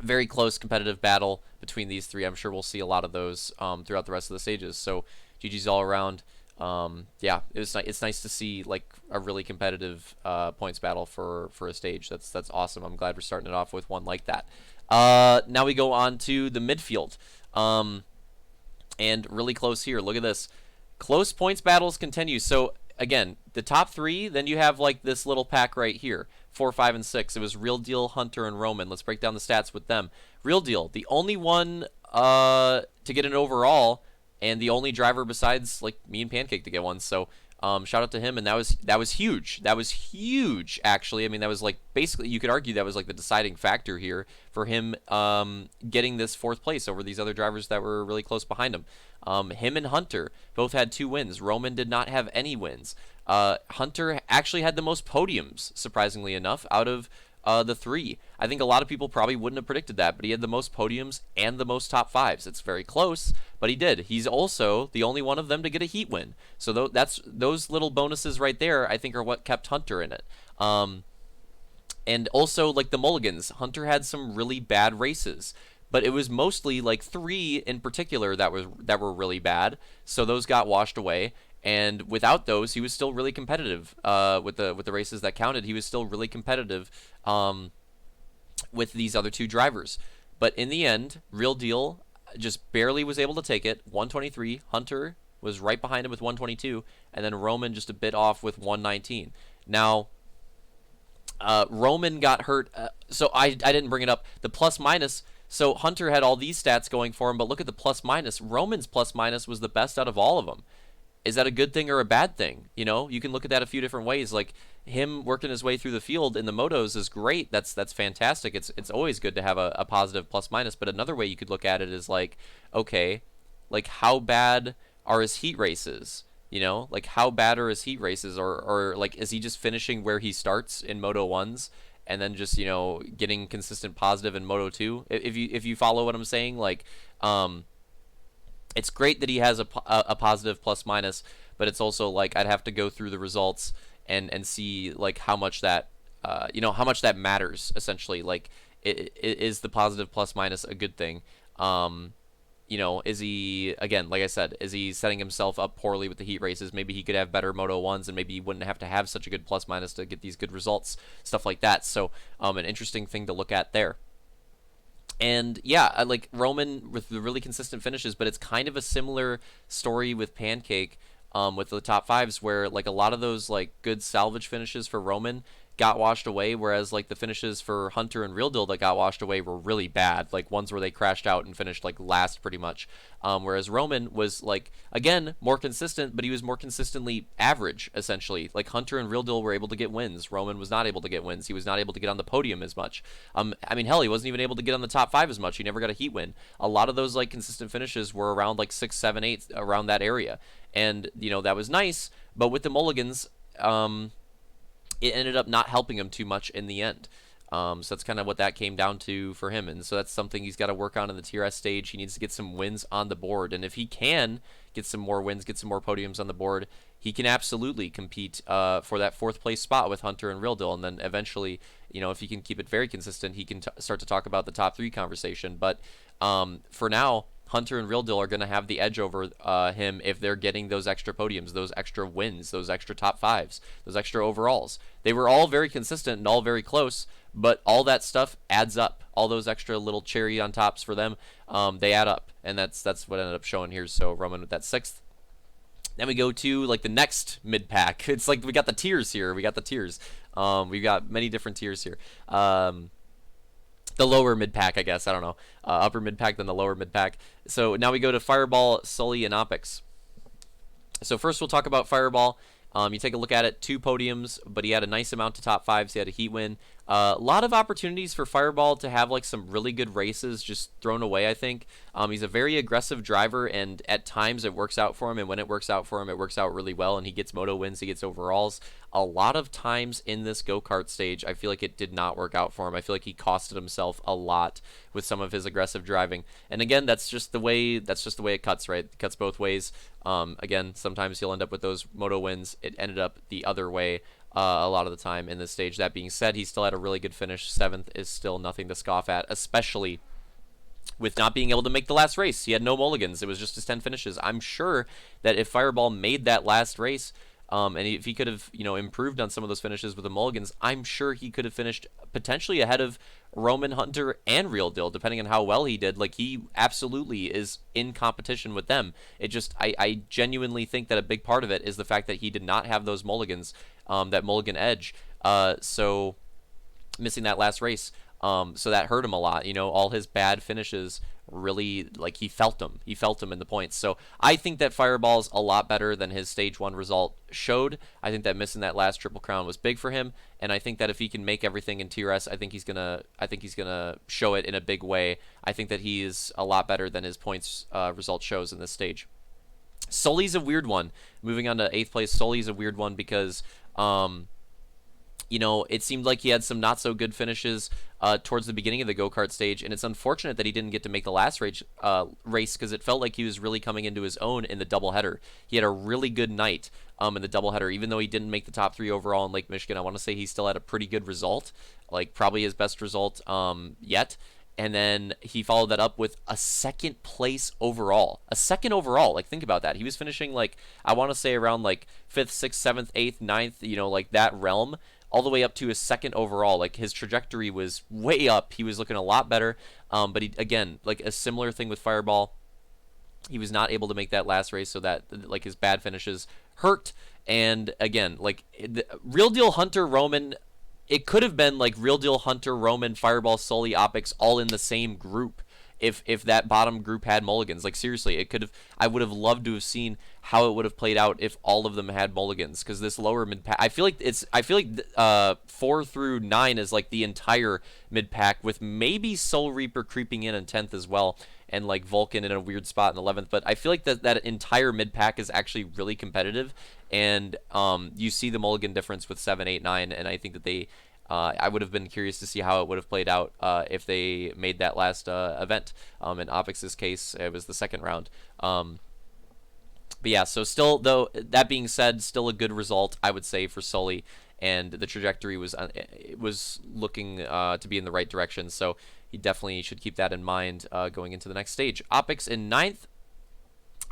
very close competitive battle between these 3. I'm sure we'll see a lot of those throughout the rest of the stages. So GG's all around. Yeah, it's nice to see like a really competitive points battle for a stage. That's awesome. I'm glad we're starting it off with one like that. Now we go on to the midfield. And really close here. Look at this. Close points battles continue. So again, the top three, then you have like this little pack right here. 4, 5, and 6. It was Real Deal, Hunter, and Roman. Let's break down the stats with them. Real Deal, the only one to get an overall, and the only driver besides like me and Pancake to get one. So shout out to him, and that was huge. That was huge, actually. I mean, that was like basically you could argue that was like the deciding factor here for him getting this 4th place over these other drivers that were really close behind him. Him and Hunter both had 2 wins. Roman did not have any wins. Hunter actually had the most podiums, surprisingly enough, out of the 3. I think a lot of people probably wouldn't have predicted that, but he had the most podiums and the most top 5s. It's very close, but he did. He's also the only one of them to get a heat win. So those little bonuses right there, I think, are what kept Hunter in it. And also, like the mulligans, Hunter had some really bad races, but it was mostly like 3 in particular that were really bad. So those got washed away. And without those, he was still really competitive. With the races that counted, he was still really competitive with these other 2 drivers. But in the end, Real Deal just barely was able to take it. 123. Hunter was right behind him with 122, and then Roman just a bit off with 119. Now, Roman got hurt, so I didn't bring it up. The plus minus. So Hunter had all these stats going for him, but look at the plus minus. Roman's plus minus was the best out of all of them. Is that a good thing or a bad thing? You know, you can look at that a few different ways. Like him working his way through the field in the motos is great. That's fantastic. It's always good to have a positive plus minus. But another way you could look at it is like, okay, like how bad are his heat races? You know, like how bad are his heat races, or like is he just finishing where he starts in Moto 1s and then just, you know, getting consistent positive in Moto 2? If you follow what I'm saying, like it's great that he has a positive plus minus, but it's also like I'd have to go through the results and see like how much that you know, how much that matters essentially. Like is the positive plus minus a good thing? You know, is he, again, like I said, is he setting himself up poorly with the heat races? Maybe he could have better Moto 1s, and maybe he wouldn't have to have such a good plus minus to get these good results, stuff like that. So an interesting thing to look at there. And yeah, I like Roman with the really consistent finishes, but it's kind of a similar story with Pancake with the top 5s, where like a lot of those like good salvage finishes for Roman got washed away, whereas like the finishes for Hunter and Real Deal that got washed away were really bad, like ones where they crashed out and finished like last pretty much. Whereas Roman was like, again, more consistent, but he was more consistently average essentially. Like Hunter and Real Deal were able to get wins. Roman was not able to get wins. He was not able to get on the podium as much. I mean, hell, he wasn't even able to get on the top 5 as much. He never got a heat win. A lot of those like consistent finishes were around like 6, 7, 8, around that area. And you know, that was nice, but with the mulligans, it ended up not helping him too much in the end. So that's kind of what that came down to for him. And so that's something he's got to work on in the Tier S stage. He needs to get some wins on the board. And if he can get some more wins, get some more podiums on the board, he can absolutely compete for that 4th place spot with Hunter and Real Deal. And then eventually, you know, if he can keep it very consistent, he can start to talk about the top 3 conversation. But for now, Hunter and Real Deal are going to have the edge over him if they're getting those extra podiums, those extra wins, those extra top 5s, those extra overalls. They were all very consistent and all very close, but all that stuff adds up. All those extra little cherry on tops for them, they add up, and that's what ended up showing here. So Roman with that 6th. Then we go to like the next mid pack. It's like we got the tiers here. We got the tiers. We've got many different tiers here. The lower mid pack, I guess. I don't know. Upper mid pack, then the lower mid pack. So now we go to Fireball, Sully, and Opix. So first we'll talk about Fireball. You take a look at it, 2 podiums, but he had a nice amount of top 5s. He had a heat win. A lot of opportunities for Fireball to have like some really good races just thrown away, I think. He's a very aggressive driver, and at times it works out for him, and when it works out for him, it works out really well, and he gets moto wins, he gets overalls. A lot of times in this go-kart stage, I feel like it did not work out for him. I feel like he costed himself a lot with some of his aggressive driving. And again, that's just the way it cuts, right? It cuts both ways. Again, sometimes he'll end up with those moto wins. It ended up the other way a lot of the time in this stage. That being said, he still had a really good finish. 7th is still nothing to scoff at, especially with not being able to make the last race. He had no mulligans. It was just his 10 finishes. I'm sure that if Fireball made that last race, and if he could have, improved on some of those finishes with the mulligans, I'm sure he could have finished potentially ahead of Roman, Hunter, and Real Deal, depending on how well he did. Like, he absolutely is in competition with them. It just, I genuinely think that a big part of it is the fact that he did not have those mulligans, that mulligan edge. So missing that last race. So that hurt him a lot. All his bad finishes really, like, he felt them. He felt them in the points. So I think that Fireball's a lot better than his stage 1 result showed. I think that missing that last Triple Crown was big for him, and I think that if he can make everything in TRS, I think he's gonna show it in a big way. I think that he is a lot better than his points result shows in this stage. Sully's a weird one. Moving on to 8th place, Sully's a weird one because it seemed like he had some not so good finishes towards the beginning of the go-kart stage, and it's unfortunate that he didn't get to make the last race because it felt like he was really coming into his own in the doubleheader. He had a really good night in the doubleheader, even though he didn't make the top 3 overall in Lake Michigan. I want to say he still had a pretty good result, like probably his best result yet. And then he followed that up with a second place overall. A second overall. Like, think about that. He was finishing, like, I want to say around, like, 5th, 6th, 7th, 8th, 9th, like that realm, all the way up to a second overall. Like, his trajectory was way up. He was looking a lot better. But he, again, like a similar thing with Fireball, he was not able to make that last race, so that, like, his bad finishes hurt. And again, like, Real Deal, Hunter, Roman, it could have been like Real Deal, Hunter, Roman, Fireball, Sully, Opix all in the same group if that bottom group had mulligans. Like, seriously, it could have. I would have loved to have seen how it would have played out if all of them had mulligans, because this lower mid pack, I feel like 4 through 9 is like the entire mid pack, with maybe Soul Reaper creeping in 10th as well, and like Vulcan in a weird spot in 11th. But I feel like that entire mid pack is actually really competitive, and you see the mulligan difference with 7, 8, 9, and I think that they. I would have been curious to see how it would have played out if they made that last event. In Opix's case, it was the second round. But yeah, so still, though, that being said, still a good result, I would say, for Sully, and the trajectory was looking to be in the right direction, so he definitely should keep that in mind going into the next stage. Opix in 9th.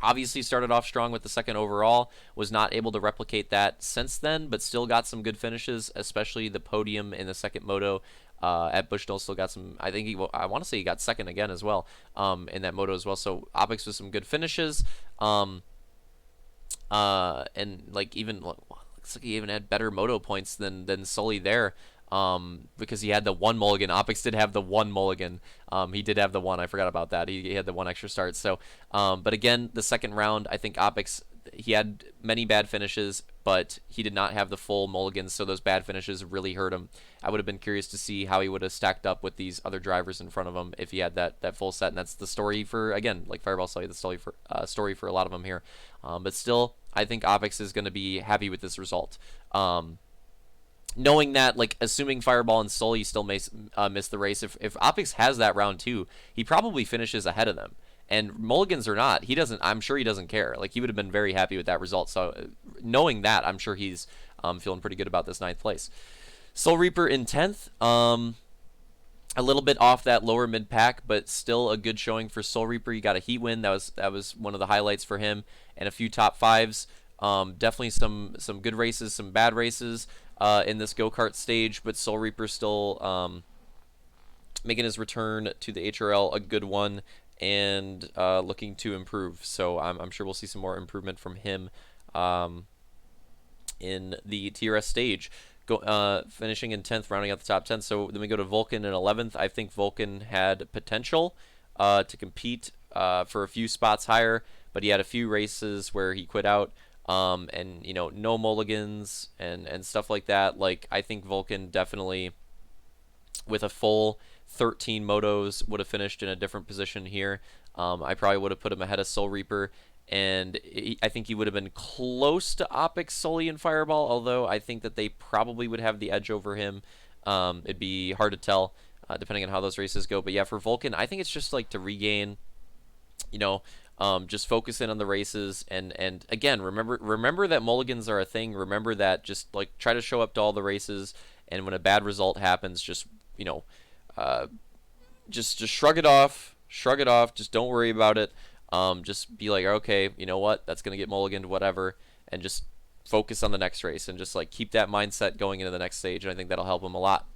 Obviously started off strong with the second overall, was not able to replicate that since then, but still got some good finishes, especially the podium in the second moto at Bushnell. Still got some, I want to say he got second again as well in that moto as well. So Opix with some good finishes, and like even looks like he even had better moto points than Sully there. Because he had the one mulligan. Opix did have the one mulligan. He did have the one. I forgot about that. He had the one extra start. So, but again, the second round, I think Opix, he had many bad finishes, but he did not have the full mulligans, so those bad finishes really hurt him. I would have been curious to see how he would have stacked up with these other drivers in front of him if he had that full set, and that's the story for, again, like Fireball Sully, the story for a lot of them here. But still, I think Opix is going to be happy with this result. Knowing that, like, assuming Fireball and Sully still miss the race, if Opix has that round 2, he probably finishes ahead of them. And mulligans or not, I'm sure he doesn't care. Like, he would have been very happy with that result. So, knowing that, I'm sure he's feeling pretty good about this 9th place. Soul Reaper in 10th. A little bit off that lower mid pack, but still a good showing for Soul Reaper. He got a heat win. That was one of the highlights for him, and a few top 5s. Definitely some good races, some bad races in this go-kart stage, but Soul Reaper still making his return to the HRL, a good one, and looking to improve. So I'm sure we'll see some more improvement from him in the TRS stage. Finishing in 10th, rounding out the top 10. So then we go to Vulcan in 11th. I think Vulcan had potential to compete for a few spots higher, but he had a few races where he quit out. And no mulligans and stuff like that. Like, I think Vulcan definitely, with a full 13 motos, would have finished in a different position here. I probably would have put him ahead of Soul Reaper, and I think he would have been close to Opix, Sully, and Fireball, although I think that they probably would have the edge over him. It'd be hard to tell depending on how those races go. But yeah, for Vulcan, I think it's just like to regain, just focus in on the races, and again, remember that mulligans are a thing. Remember that, just like try to show up to all the races, and when a bad result happens, just just shrug it off, shrug it off. Just don't worry about it. Just be like, okay, you know what? That's gonna get mulliganed, whatever, and just focus on the next race and just like keep that mindset going into the next stage. And I think that'll help him a lot.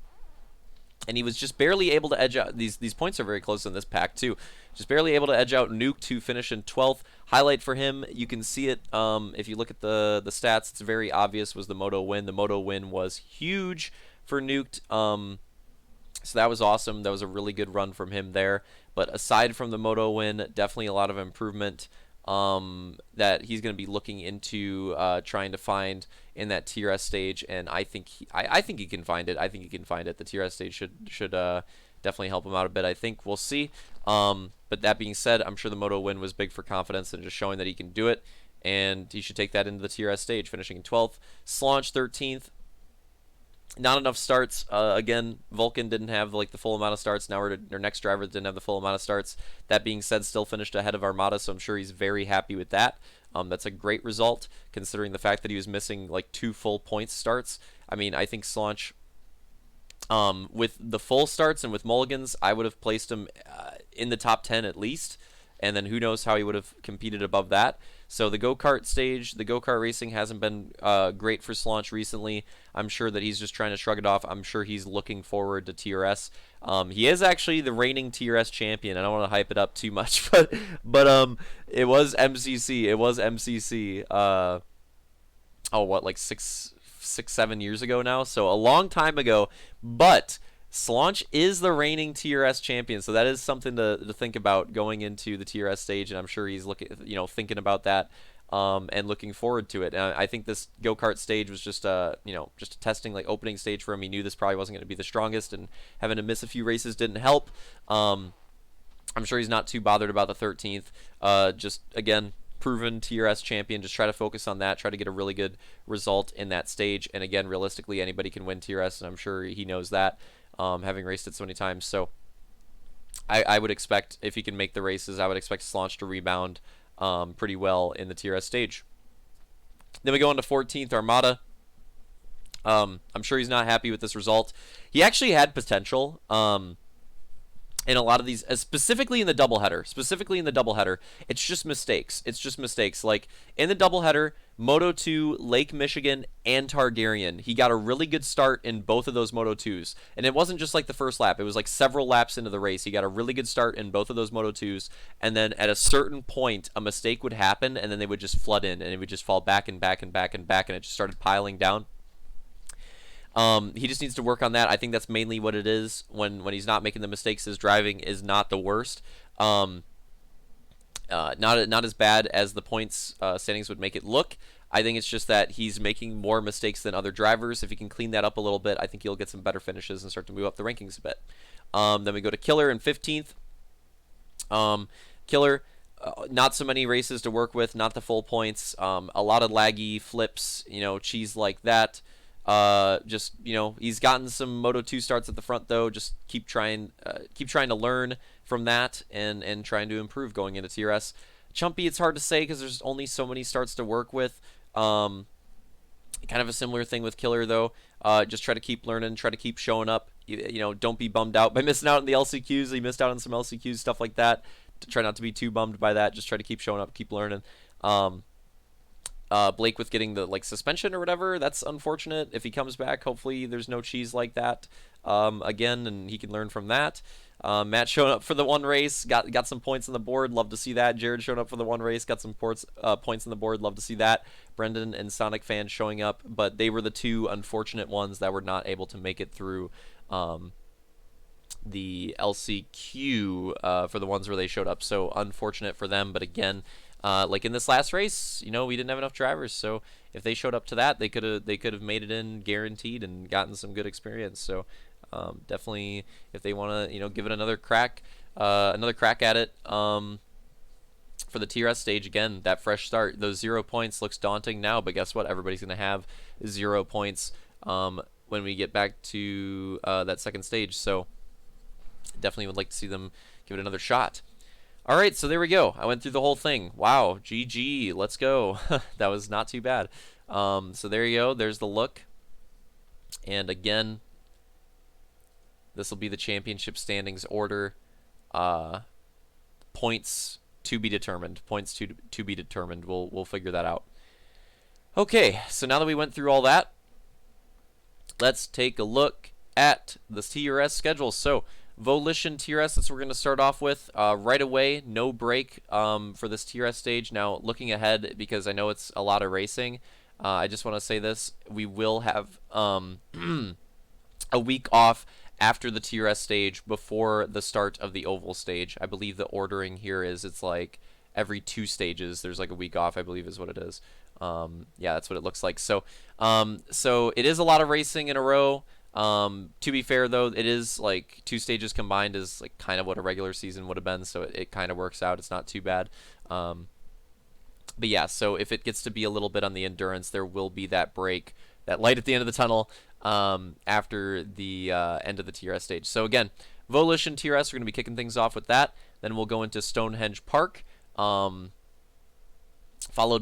And he was just barely able to edge out. These points are very close in this pack too. Just barely able to edge out Nuke to finish in 12th. Highlight for him, you can see it if you look at the stats. It's very obvious was the Moto win. The Moto win was huge for Nuked. So that was awesome. That was a really good run from him there. But aside from the Moto win, definitely a lot of improvement that he's going to be looking into trying to find in that TRS stage, and I think I think he can find it. I think he can find it. The TRS stage should definitely help him out a bit. I think we'll see. But that being said, I'm sure the Moto win was big for confidence and just showing that he can do it, and he should take that into the TRS stage, finishing in 12th. Slaunch 13th. Not enough starts. Again, Vulcan didn't have like the full amount of starts. Now our next driver didn't have the full amount of starts. That being said, still finished ahead of Armada, so I'm sure he's very happy with that. That's a great result considering the fact that he was missing like 2 full points starts. I mean, I think Slaunch, with the full starts and with mulligans, I would have placed him in the top 10 at least. And then who knows how he would have competed above that. So the go-kart stage, the go-kart racing hasn't been great for Slaunch recently. I'm sure that he's just trying to shrug it off. I'm sure he's looking forward to TRS. He is actually the reigning TRS champion. I don't want to hype it up too much, but it was MCC. It was MCC. What, like 7 years ago now? So a long time ago, but Slaunch is the reigning TRS champion, so that is something to think about going into the TRS stage, and I'm sure he's thinking about that and looking forward to it. And I think this go-kart stage was just just a testing like opening stage for him. He knew this probably wasn't going to be the strongest, and having to miss a few races didn't help. I'm sure he's not too bothered about the 13th. Just again, proven TRS champion. Just try to focus on that. Try to get a really good result in that stage. And again, realistically, anybody can win TRS, and I'm sure he knows that. Having raced it so many times. So I would expect, if he can make the races, I would expect Slaunch to rebound pretty well in the TRS stage. Then we go on to 14th, Armada. I'm sure he's not happy with this result. He actually had potential. In a lot of these, specifically in the doubleheader, it's just mistakes. Like in the doubleheader, Moto 2, Lake Michigan, and Targaryen, he got a really good start in both of those Moto 2s. And it wasn't just like the first lap. It was like several laps into the race. He got a really good start in both of those Moto 2s. And then at a certain point, a mistake would happen, and then they would just flood in, and it would just fall back and back and back and back, and it just started piling down. He just needs to work on that. I think that's mainly what it is. When he's not making the mistakes, his driving is not the worst. Not as bad as the points standings would make it look. I think it's just that he's making more mistakes than other drivers. If he can clean that up a little bit, I think he'll get some better finishes and start to move up the rankings a bit. Then we go to Killer in 15th. Killer, not so many races to work with, not the full points. A lot of laggy flips, cheese like that. He's gotten some Moto 2 starts at the front though. Just keep trying to learn from that and trying to improve going into TRS. Chumpy, it's hard to say because there's only so many starts to work with. Kind of a similar thing with Killer though. Just try to keep learning, try to keep showing up. Don't be bummed out by missing out on the LCQs. He missed out on some LCQs, stuff like that. Try not to be too bummed by that. Just try to keep showing up, keep learning. Blake with getting the suspension or whatever, that's unfortunate. If he comes back, hopefully there's no cheese like that again, and he can learn from that. Matt showing up for the one race, got some points on the board, love to see that. Jared showing up for the one race, got some points on the board, love to see that. Brendan and Sonic fans showing up, but they were the two unfortunate ones that were not able to make it through the LCQ for the ones where they showed up. So unfortunate for them, but again, like in this last race, we didn't have enough drivers, so if they showed up to that, they could have made it in guaranteed and gotten some good experience. So definitely, if they want to give it another crack at it for the TRS stage, again, that fresh start, those 0 points looks daunting now, but guess what? Everybody's gonna have 0 points when we get back to that second stage. So definitely would like to see them give it another shot. Alright, so there we go. I went through the whole thing. Wow, GG, let's go. That was not too bad. So there you go. There's the look. And again, this will be the championship standings order points to be determined. Points to be determined. We'll figure that out. Okay, so now that we went through all that, let's take a look at the TRS schedule. So Volition TRS, that's what we're going to start off with right away. No break for this TRS stage. Now, looking ahead, because I know it's a lot of racing, I just want to say this. We will have a week off after the TRS stage before the start of the oval stage. I believe the ordering here is it's like every 2 stages there's like a week off, I believe is what it is. Yeah, that's what it looks like. So so it is a lot of racing in a row. To be fair though, it is like 2 stages combined is like kind of what a regular season would have been, so it kind of works out. It's not too bad. But yeah, so if it gets to be a little bit on the endurance, there will be that break, that light at the end of the tunnel after the end of the TRS stage. So again, Volition TRS, we're going to be kicking things off with that. Then we'll go into Stonehenge Park, followed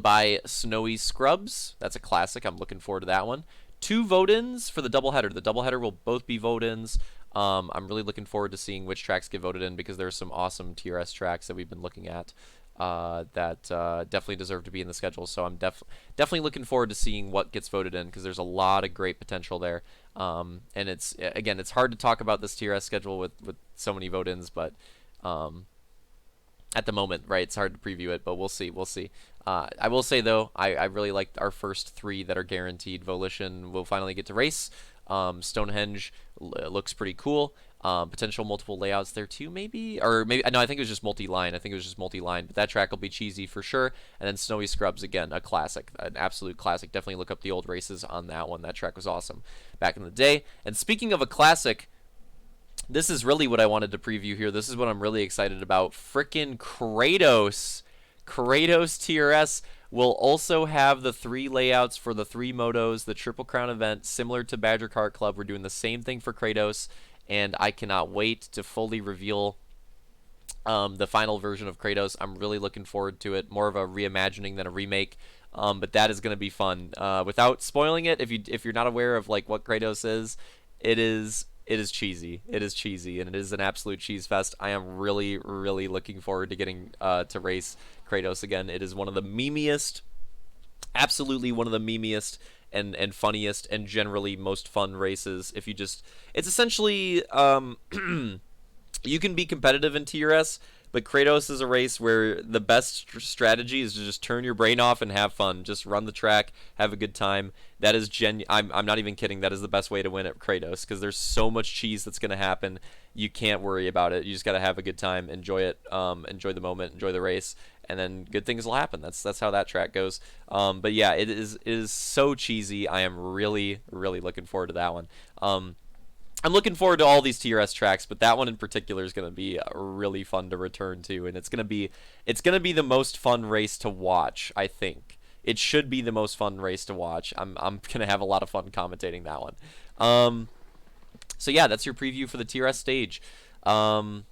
by Snowy Scrubs. That's a classic. I'm looking forward to that one. 2 vote-ins for the doubleheader. The doubleheader will both be vote-ins. I'm really looking forward to seeing which tracks get voted in, because there are some awesome TRS tracks that we've been looking at that definitely deserve to be in the schedule. So I'm definitely looking forward to seeing what gets voted in, because there's a lot of great potential there. And it's, again, it's hard to talk about this TRS schedule with so many vote-ins, but at the moment, right, it's hard to preview it, but we'll see. I will say, though, I really liked our first 3 that are guaranteed. Volition will finally get to race. Stonehenge looks pretty cool. Potential multiple layouts there too, maybe, or maybe no, I think it was just multi-line. But that track will be cheesy for sure. And then Snowy Scrubs, again, a classic, an absolute classic. Definitely look up the old races on that one. That track was awesome back in the day. And speaking of a classic, this is really what I wanted to preview here. This is what I'm really excited about. Frickin' Kratos TRS will also have the 3 layouts for the 3 motos, the Triple Crown event, similar to Badger Kart Club. We're doing the same thing for Kratos, and I cannot wait to fully reveal the final version of Kratos. I'm really looking forward to it. More of a reimagining than a remake, but that is going to be fun. Without spoiling it, if you're not aware of like what Kratos is, it is cheesy. It is cheesy, and it is an absolute cheese fest. I am really, really looking forward to getting to race Kratos again. It is one of the memeiest, absolutely one of the memeiest and funniest and generally most fun races. If you just, it's essentially, you can be competitive in TRS, but Kratos is a race where the best strategy is to just turn your brain off and have fun. Just run the track, have a good time. That is I'm not even kidding. That is the best way to win at Kratos, because there's so much cheese that's going to happen. You can't worry about it. You just got to have a good time, enjoy it, enjoy the moment, enjoy the race, and then good things will happen. That's how that track goes. But yeah, it is so cheesy. I am really, really looking forward to that one. I'm looking forward to all these TRS tracks, but that one in particular is going to be really fun to return to, and it's going to be the most fun race to watch. I think it should be the most fun race to watch. I'm going to have a lot of fun commentating that one. So yeah, that's your preview for the TRS stage. I'm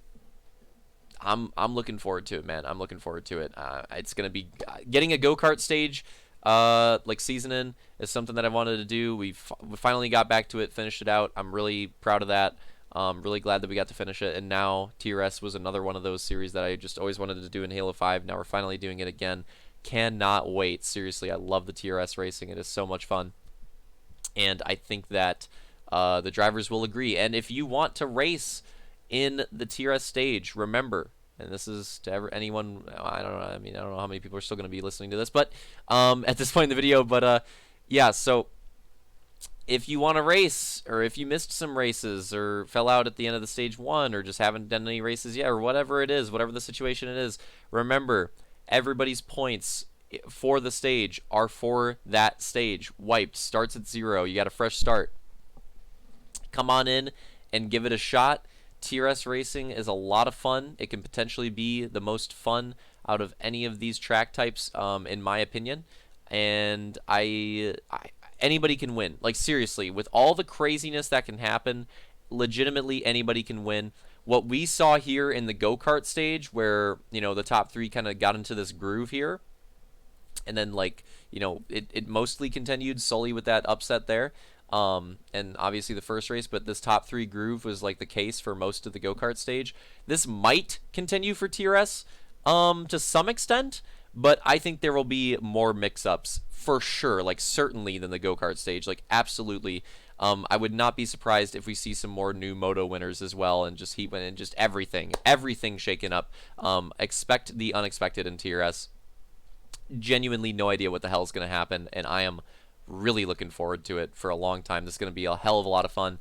looking forward to it, man. I'm looking forward to it. It's going to be getting a go-kart stage. Like seasoning is something that I wanted to do. We finally got back to it, finished it out. I'm really proud of that. Really glad that we got to finish it. And now TRS was another one of those series that I just always wanted to do in Halo 5. Now we're finally doing it again. Cannot wait. Seriously, I love the TRS racing. It is so much fun. And I think that the drivers will agree. And if you want to race in the TRS stage, remember, and this is to anyone, I don't know, I mean, I don't know how many people are still going to be listening to this, but at this point in the video, but yeah, so if you want to race, or if you missed some races, or fell out at the end of the stage 1, or just haven't done any races yet, or whatever it is, whatever the situation it is, remember, everybody's points for the stage are for that stage. Wiped, starts at 0, you got a fresh start. Come on in and give it a shot. TRS racing is a lot of fun. It can potentially be the most fun out of any of these track types, in my opinion. And anybody can win. Like, seriously, with all the craziness that can happen, legitimately anybody can win. What we saw here in the go-kart stage, where, you know, the top 3 kind of got into this groove here, and then, like, you know, it mostly continued solely with that upset there. And obviously the first race, but this top 3 groove was like the case for most of the go-kart stage. This might continue for TRS to some extent, but I think there will be more mix-ups for sure, like certainly than the go-kart stage, like absolutely. I would not be surprised if we see some more new moto winners as well, and just heat win and just everything shaken up. Expect the unexpected in TRS. Genuinely no idea what the hell is going to happen, and I am really looking forward to it for a long time. This is going to be a hell of a lot of fun.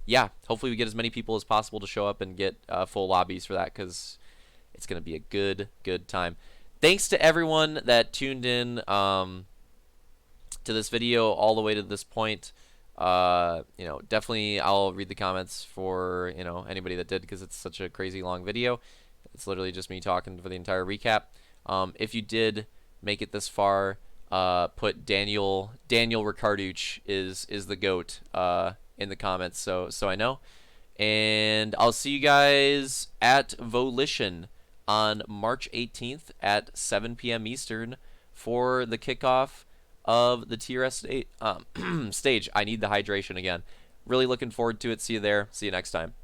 Yeah, hopefully we get as many people as possible to show up and get full lobbies for that, because it's going to be a good time. Thanks to everyone that tuned in to this video all the way to this point. Definitely I'll read the comments for anybody that did, because it's such a crazy long video. It's literally just me talking for the entire recap. If you did make it this far, put Daniel Ricarducci is the GOAT in the comments, so I know. And I'll see you guys at Volition on March 18th at 7 p.m. Eastern for the kickoff of the TRS stage. I need the hydration again. Really looking forward to it. See you there. See you next time.